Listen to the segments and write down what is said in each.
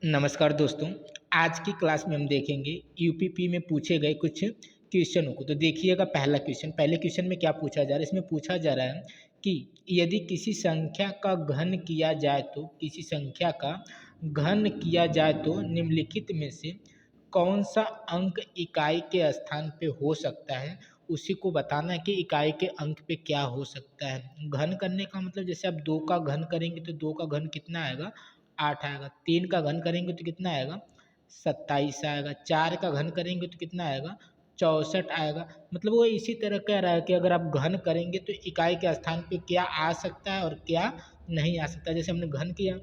नमस्कार दोस्तों। आज की क्लास में हम देखेंगे यूपीपी में पूछे गए कुछ क्वेश्चनों को। तो देखिएगा पहले क्वेश्चन में क्या पूछा जा रहा है। इसमें पूछा जा रहा है कि यदि किसी संख्या का घन किया जाए तो निम्नलिखित में से कौन सा अंक इकाई के स्थान पे हो सकता है। उसी को बताना है कि इकाई के अंक पे क्या हो सकता है। घन करने का मतलब जैसे आप 2 का घन करेंगे तो 2 का घन कितना आएगा, 8 आएगा। 3 का घन करेंगे तो कितना आएगा, 27 आएगा। 4 का घन करेंगे तो कितना आएगा, 64 आएगा। मतलब वो इसी तरह कह रहा है कि अगर आप घन करेंगे तो इकाई के स्थान पे क्या आ सकता है और क्या नहीं आ सकता। जैसे हमने घन किया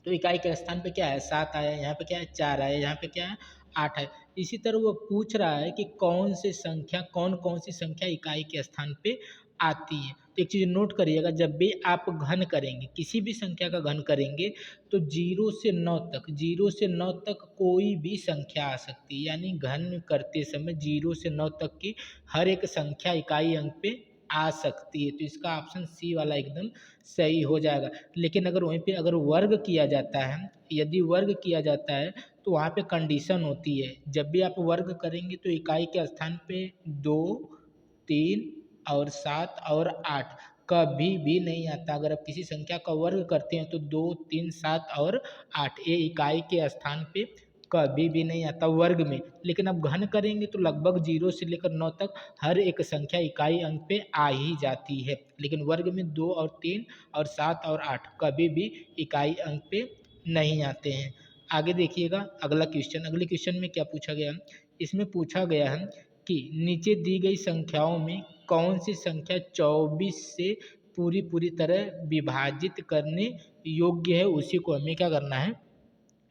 तो इकाई के स्थान पे क्या है, 7 आया। यहाँ पे क्या है, 4 आया। यहाँ पे क्या है, 8 है। इसी तरह वो पूछ रहा है कि कौन कौन सी संख्या इकाई के स्थान पे आती है। तो एक चीज़ नोट करिएगा, जब भी आप घन करेंगे, किसी भी संख्या का घन करेंगे तो 0 से 9 तक कोई भी संख्या आ सकती है। यानी घन करते समय 0 से 9 तक की हर एक संख्या इकाई अंक पे आ सकती है। तो इसका ऑप्शन सी वाला एकदम सही हो जाएगा। लेकिन अगर वहीं पे अगर वर्ग किया जाता है, यदि वर्ग किया जाता है तो वहाँ पे कंडीशन होती है। जब भी आप वर्ग करेंगे तो इकाई के स्थान पे 2, 3 और 7 और 8 कभी भी नहीं आता। अगर आप किसी संख्या का वर्ग करते हैं तो 2, 3, 7 और 8 ये इकाई के स्थान पे कभी भी नहीं आता वर्ग में। लेकिन अब घन करेंगे तो लगभग 0 से लेकर 9 तक हर एक संख्या इकाई अंक पे आ ही जाती है। लेकिन वर्ग में 2 और 3 और 7 और 8 कभी भी इकाई अंक पे नहीं आते हैं। आगे देखिएगा अगले क्वेश्चन में क्या पूछा गया है। इसमें पूछा गया है कि नीचे दी गई संख्याओं में कौन सी संख्या 24 से पूरी पूरी तरह विभाजित करने योग्य है। उसी को हमें क्या करना है,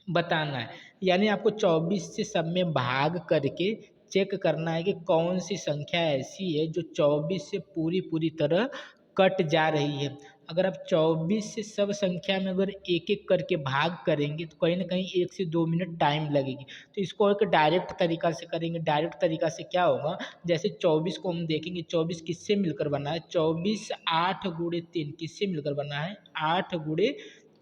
बताना है। यानी आपको 24 से सब में भाग करके चेक करना है कि कौन सी संख्या ऐसी है जो 24 से पूरी पूरी तरह कट जा रही है। अगर आप 24 से सब संख्या में अगर एक एक करके भाग करेंगे तो कहीं ना कहीं 1 से 2 मिनट टाइम लगेगी। तो इसको एक डायरेक्ट तरीका से करेंगे। डायरेक्ट तरीका से क्या होगा, जैसे 24 को हम देखेंगे 24 किससे मिलकर बना है, 24 8 गुणे 3 किससे मिलकर बना है, 8 गुणे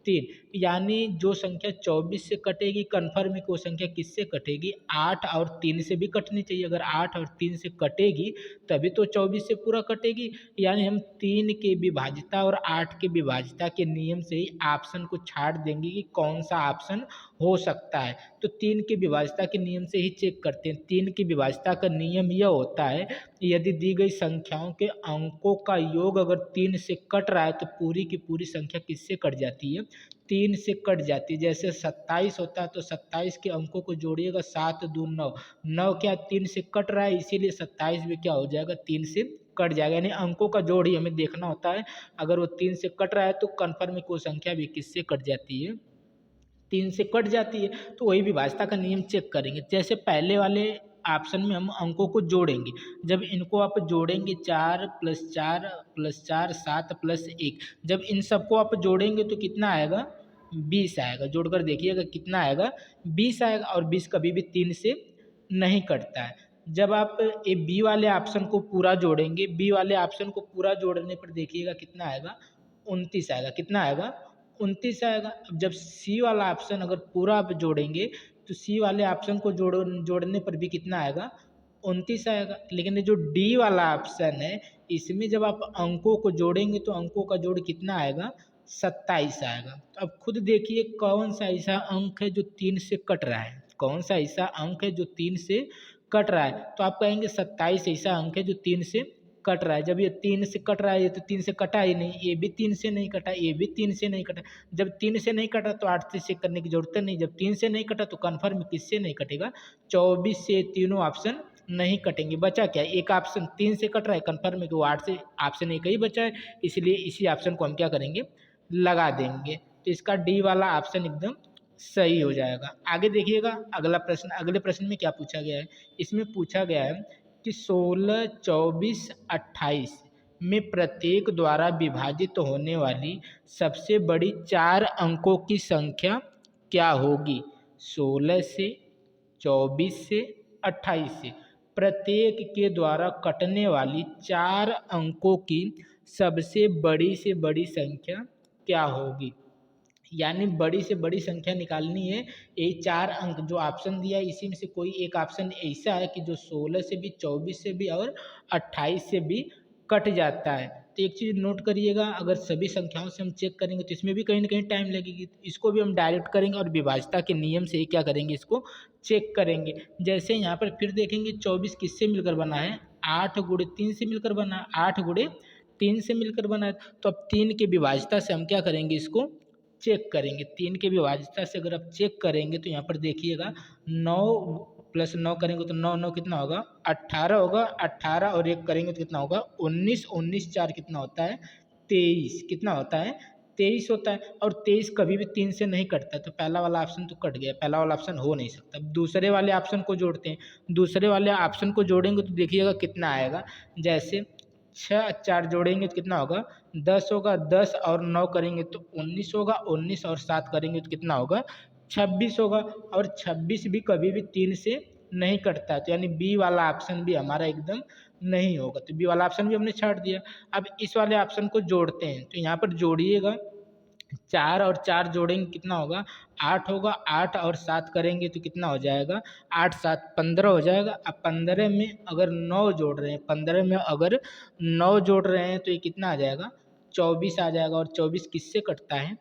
3। यानी जो संख्या 24 से कटेगी कन्फर्म है कि वो संख्या किससे कटेगी, 8 और 3 से भी कटनी चाहिए। अगर 8 और 3 से कटेगी तभी तो 24 से पूरा कटेगी। यानी हम 3 के विभाजिता और 8 के विभाजिता के नियम से ही ऑप्शन को छाड़ देंगे कि कौन सा ऑप्शन हो सकता है। तो 3 के विभाजिता के नियम से ही चेक करते हैं। 3 की विभाजिता का नियम यह होता है, यदि दी गई संख्याओं के अंकों का योग अगर 3 से कट रहा है तो पूरी की पूरी संख्या किससे कट जाती है, 3 से कट जाती है। जैसे 27 होता है तो 27 के अंकों को जोड़िएगा, 7 दूनी 9, 9 क्या 3 से कट रहा है, इसीलिए 27 भी क्या हो जाएगा, 3 से कट जाएगा। यानी अंकों का जोड़ ही हमें देखना होता है। अगर वो 3 से कट रहा है तो कन्फर्म है कि वो संख्या भी किससे कट जाती है, 3 से कट जाती है। तो वही विभाज्यता का नियम चेक करेंगे। जैसे पहले वाले ऑप्शन में हम अंकों को जोड़ेंगे। जब इनको आप जोड़ेंगे 4 + 4 + 4 7 + 1, जब इन सबको आप जोड़ेंगे तो कितना आएगा, 20 आएगा। जोड़कर देखिएगा कितना आएगा, 20 आएगा। और 20 कभी भी 3 से नहीं कटता है। जब आप ये बी वाले ऑप्शन को पूरा जोड़ेंगे, बी वाले ऑप्शन को पूरा जोड़ने पर देखिएगा कितना आएगा, 29 आएगा। कितना आएगा, 29 आएगा। अब जब सी वाला ऑप्शन अगर पूरा आप जोड़ेंगे तो सी वाले ऑप्शन को जोड़ने पर भी कितना आएगा, 29 आएगा। लेकिन ये जो डी वाला ऑप्शन है, इसमें जब आप अंकों को जोड़ेंगे तो अंकों का जोड़ कितना आएगा, 27 आएगा। तो अब खुद देखिए कौन सा ऐसा अंक है जो 3 से कट रहा है, कौन सा ऐसा अंक है जो 3 से कट रहा है। तो आप कहेंगे 27 ऐसा अंक है जो 3 से कट रहा है। जब ये 3 से कट रहा है, ये तो 3 से कटा ही नहीं, ये भी 3 से नहीं कटा, ये भी 3 से नहीं कटा। जब 3 से नहीं कटा तो 8 से चेक करने की जरूरत नहीं। जब 3 से नहीं कटा तो कन्फर्म किससे नहीं कटेगा, 24 से। तीनों ऑप्शन नहीं कटेंगे। बचा क्या, एक ऑप्शन 3 से कट रहा है, कन्फर्म है कि वो 8 से, ऑप्शन एक ही बचा है। इसलिए इसी ऑप्शन को हम क्या करेंगे, लगा देंगे। तो इसका डी वाला ऑप्शन एकदम सही हो जाएगा। आगे देखिएगा अगले प्रश्न में क्या पूछा गया है। इसमें पूछा गया है कि 16, 24, 28 में प्रत्येक द्वारा विभाजित होने वाली सबसे बड़ी 4 अंकों की संख्या क्या होगी। 16 से, 24 से, 28 से प्रत्येक के द्वारा कटने वाली 4 अंकों की सबसे बड़ी से बड़ी संख्या क्या होगी। यानी बड़ी से बड़ी संख्या निकालनी है। यही 4 अंक जो ऑप्शन दिया है इसी में से कोई एक ऑप्शन ऐसा है कि जो 16 से भी, 24 से भी और 28 से भी कट जाता है। तो एक चीज़ नोट करिएगा, अगर सभी संख्याओं से हम चेक करेंगे तो इसमें भी कहीं न कहीं टाइम लगेगी। इसको भी हम डायरेक्ट करेंगे और विभाज्यता के नियम से ही क्या करेंगे, इसको चेक करेंगे। जैसे यहाँ पर फिर देखेंगे 24 किससे मिलकर बना है, 8 गुणे 3 से मिलकर बना है, 8 गुणे 3 से मिलकर बना है। तो अब 3 के विभाज्यता से हम क्या करेंगे, इसको चेक करेंगे। 3 के विभाज्यता से अगर आप चेक करेंगे तो यहाँ पर देखिएगा 9 प्लस 9 करेंगे तो 9 9 कितना होगा, 18 होगा। 18 और 1 करेंगे तो कितना होगा, 19। 19 4 कितना होता है, 23। कितना होता है, 23 होता है। और 23 कभी भी 3 से नहीं कटता, तो पहला वाला ऑप्शन तो कट गया, पहला वाला ऑप्शन हो नहीं सकता। अब दूसरे वाले ऑप्शन को जोड़ते हैं। दूसरे वाले ऑप्शन को जोड़ेंगे तो देखिएगा कितना आएगा। जैसे 6 4 जोड़ेंगे तो कितना होगा, 10 होगा। 10 और 9 करेंगे तो 19 होगा। 19 और 7 करेंगे तो कितना होगा, 26 होगा। और 26 भी कभी भी 3 से नहीं कटता है, तो यानी बी वाला ऑप्शन भी हमारा एकदम नहीं होगा। तो बी वाला ऑप्शन भी हमने छाट दिया। अब इस वाले ऑप्शन को जोड़ते हैं, तो यहाँ पर जोड़िएगा। 4 और 4 जोड़ेंगे कितना होगा, 8 होगा। 8 और 7 करेंगे तो कितना हो जाएगा, 8 7 15 हो जाएगा। अब 15 में अगर 9 जोड़ रहे हैं, 15 में अगर 9 जोड़ रहे हैं तो ये कितना आ जाएगा, 24 आ जाएगा। और 24 किससे कटता है,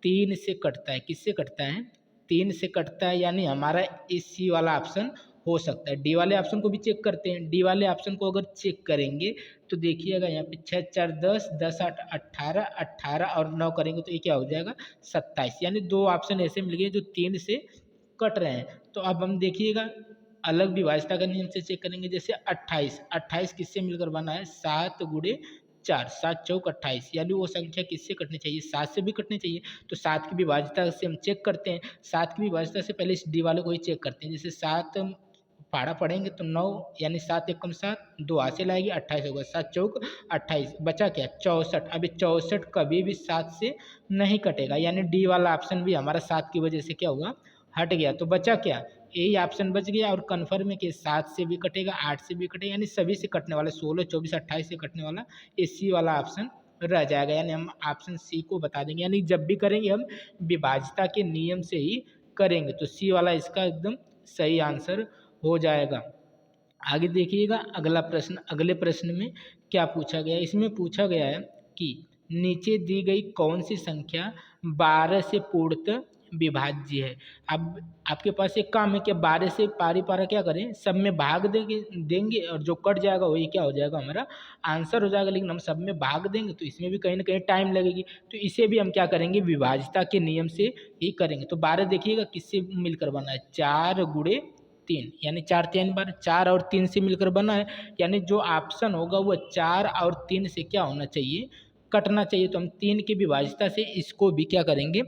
3 से कटता है। किससे कटता है, 3 से कटता है। यानी हमारा इस सी वाला ऑप्शन हो सकता है। डी वाले ऑप्शन को भी चेक करते हैं। डी वाले ऑप्शन को अगर चेक करेंगे तो देखिएगा यहाँ पे 6 4 10, 10 8 18, 18 और 9 करेंगे तो ये क्या हो जाएगा, 27। यानी दो ऑप्शन ऐसे मिल गए जो 3 से कट रहे हैं। तो अब हम देखिएगा अलग विभाज्यता का नियम से चेक करेंगे। जैसे 28, 28 किससे मिलकर बना है, 7 गुणे 4, 7 चौक 28। यानी वो संख्या किससे कटनी चाहिए, 7 से भी कटनी चाहिए। तो 7 की विभाज्यता से हम चेक करते हैं। 7 की विभाज्यता से पहले इस डी वाले को ही चेक करते हैं। जैसे 7 पाड़ा पढ़ेंगे तो 9, यानी 7 एकम 7, 2 हासिल आएगी, 28 होगा। 7 चौक 28, बचा क्या, 64। अभी 64 कभी भी 7 से नहीं कटेगा, यानी डी वाला ऑप्शन भी हमारा 7 की वजह से क्या हुआ, हट गया। तो बचा क्या, यही ऑप्शन बच गया। और कन्फर्म है कि 7 से भी कटेगा, 8 से भी कटेगा, यानी सभी से कटने वाला 16 24 28 से कटने वाला ये सी वाला ऑप्शन रह जाएगा। यानी हम ऑप्शन सी को बता देंगे। यानी जब भी करेंगे हम विभाज्यता के नियम से ही करेंगे। तो सी वाला इसका एकदम सही आंसर हो जाएगा। आगे देखिएगा अगला प्रश्न। अगले प्रश्न में क्या पूछा गया है, इसमें पूछा गया है कि नीचे दी गई कौन सी संख्या 12 से पूर्णतः विभाज्य है। अब आपके पास एक काम है कि 12 से पारी पारा क्या करें, सब में भाग देंगे देंगे और जो कट जाएगा वही क्या हो जाएगा, हमारा आंसर हो जाएगा। लेकिन हम सब में भाग देंगे तो इसमें भी कहीं ना कहीं टाइम लगेगी। तो इसे भी हम क्या करेंगे, विभाज्यता के नियम से ही करेंगे। तो 12 देखिएगा किससे मिलकर बना है, 4 गुणे 3, यानी 4 3 बार 4 और 3 से मिलकर बना है। यानी जो ऑप्शन होगा वो 4 और 3 से क्या होना चाहिए, कटना चाहिए। तो हम 3 की विभाज्यता से इसको भी क्या करेंगे,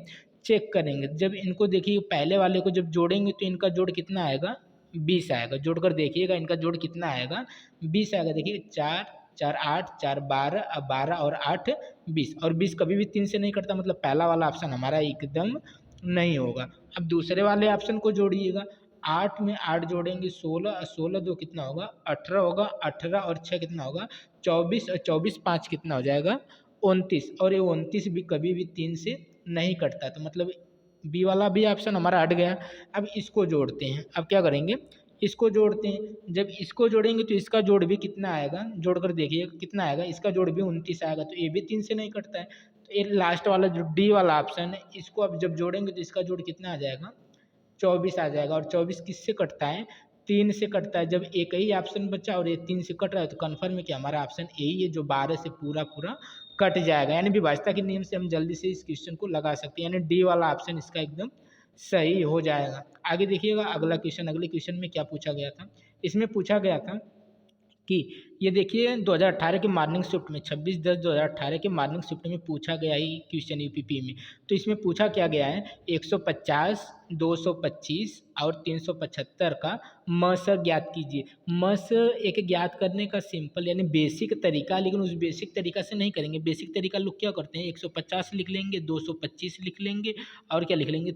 चेक करेंगे। जब इनको देखिए पहले वाले को जब जोड़ेंगे तो इनका जोड़ कितना आएगा, 20 आएगा। जोड़कर देखिएगा इनका जोड़ कितना आएगा, 20 आएगा। देखिए 4 4 8 4 12, अब 12 और 8 20। और 20 कभी भी 3 से नहीं कटता, मतलब पहला वाला ऑप्शन हमारा एकदम नहीं होगा। अब दूसरे वाले ऑप्शन को जोड़िएगा। 8 में 8 जोड़ेंगे 16, और 16 2 कितना होगा, 18 होगा। 18 और 6 कितना होगा, 24। और 24 5 कितना हो जाएगा, 29। और ये 29 भी कभी भी 3 से नहीं कटता। तो मतलब बी वाला भी ऑप्शन हमारा हट गया। अब इसको जोड़ते हैं। अब क्या करेंगे, इसको जोड़ते हैं। जब इसको जोड़ेंगे तो इसका जोड़ भी कितना आएगा, जोड़कर देखिए कितना आएगा, इसका जोड़ भी 29 आएगा। तो ये भी 3 से नहीं कटता है। तो ये लास्ट वाला जो डी वाला ऑप्शन है, इसको अब जब जोड़ेंगे तो इसका जोड़ कितना आ जाएगा, 24 आ जाएगा। और 24 किससे कटता है, 3 से कटता है। जब एक ही ऑप्शन बचा और ये 3 से कट रहा है तो कन्फर्म है कि हमारा ऑप्शन यही है जो 12 से पूरा पूरा कट जाएगा। यानी विभाज्यता के नियम से हम जल्दी से इस क्वेश्चन को लगा सकते हैं। यानी डी वाला ऑप्शन इसका एकदम सही हो जाएगा। आगे देखिएगा अगला क्वेश्चन। अगले क्वेश्चन में क्या पूछा गया था, इसमें पूछा गया था कि ये देखिए 2018 के मॉर्निंग शिफ्ट में 26/10/2018 के मॉर्निंग शिफ्ट में पूछा गया ही क्वेश्चन यूपीपी में। तो इसमें पूछा क्या गया है, 150 225 और 375 का मस ज्ञात कीजिए। मस एक ज्ञात करने का सिंपल यानी बेसिक तरीका, लेकिन उस बेसिक तरीका से नहीं करेंगे। बेसिक तरीका लोग क्या करते हैं, 150 लिख लेंगे, 225 लिख लेंगे और क्या लिख लेंगे,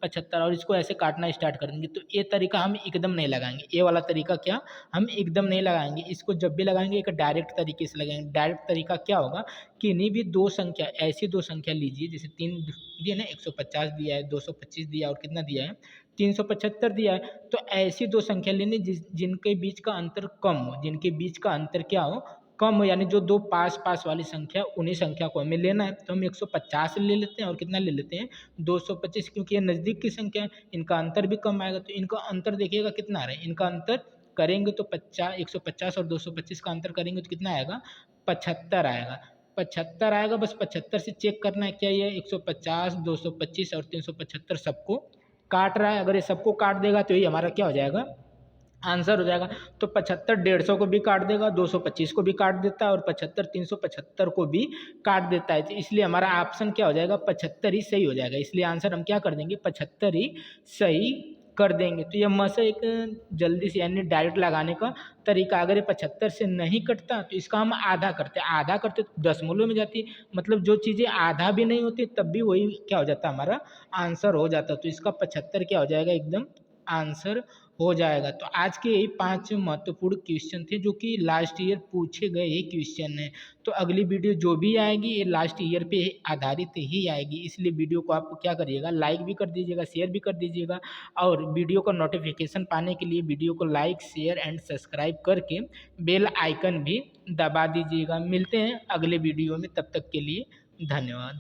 75 और इसको ऐसे काटना स्टार्ट कर देंगे। तो ये तरीका हम एकदम नहीं लगाएंगे, ये वाला तरीका क्या हम एकदम नहीं लगाएंगे। इसको जब भी लगाएंगे एक डायरेक्ट तरीके से लगाएंगे। डायरेक्ट तरीका क्या होगा, किन्हीं भी दो संख्या, ऐसी दो संख्या लीजिए, जैसे 3 दिए ना, 150 दिया है, 225 दिया और कितना दिया है, 375 दिया है। तो ऐसी दो संख्या लेनी जिनके बीच का अंतर कम हो, जिनके बीच का अंतर क्या हो, कम हो, यानी जो दो पास पास वाली संख्या, उन्हीं संख्या को हमें लेना है। तो हम 150 ले लेते हैं और कितना ले लेते हैं, 225, क्योंकि ये नज़दीक की संख्या है, इनका अंतर भी कम आएगा। तो इनका अंतर देखिएगा कितना आ रहा है, इनका अंतर करेंगे तो 150 और 225 का अंतर करेंगे तो कितना आएगा, 75 आएगा। 75 आएगा, बस 75 से चेक करना है क्या ये 150, 225 और 375 सबको काट रहा है। अगर ये सबको काट देगा तो ये हमारा क्या हो जाएगा, आंसर हो जाएगा। तो 75 150 को भी काट देगा, 225 को भी काट देता है और 75 375 को भी काट देता है। तो इसलिए हमारा ऑप्शन क्या हो जाएगा, 75 ही सही हो जाएगा। इसलिए आंसर हम क्या कर देंगे, 75 ही सही कर देंगे। तो ये मसा एक जल्दी से यानी डायरेक्ट लगाने का तरीका। अगर ये 75 से नहीं कटता तो इसका हम आधा करते, आधा करते तो दशमलव में जाती, मतलब जो चीज़ें आधा भी नहीं होती तब भी वही क्या हो जाता, हमारा आंसर हो जाता। तो इसका 75 क्या हो जाएगा, एकदम आंसर हो जाएगा। तो आज के यही 5 महत्वपूर्ण क्वेश्चन थे जो कि लास्ट ईयर पूछे गए ही क्वेश्चन हैं। तो अगली वीडियो जो भी आएगी ये लास्ट ईयर पे आधारित ही आएगी। इसलिए वीडियो को आप क्या करिएगा, लाइक भी कर दीजिएगा, शेयर भी कर दीजिएगा और वीडियो का नोटिफिकेशन पाने के लिए वीडियो को लाइक, शेयर एंड सब्सक्राइब करके बेल आइकन भी दबा दीजिएगा। मिलते हैं अगले वीडियो में, तब तक के लिए धन्यवाद।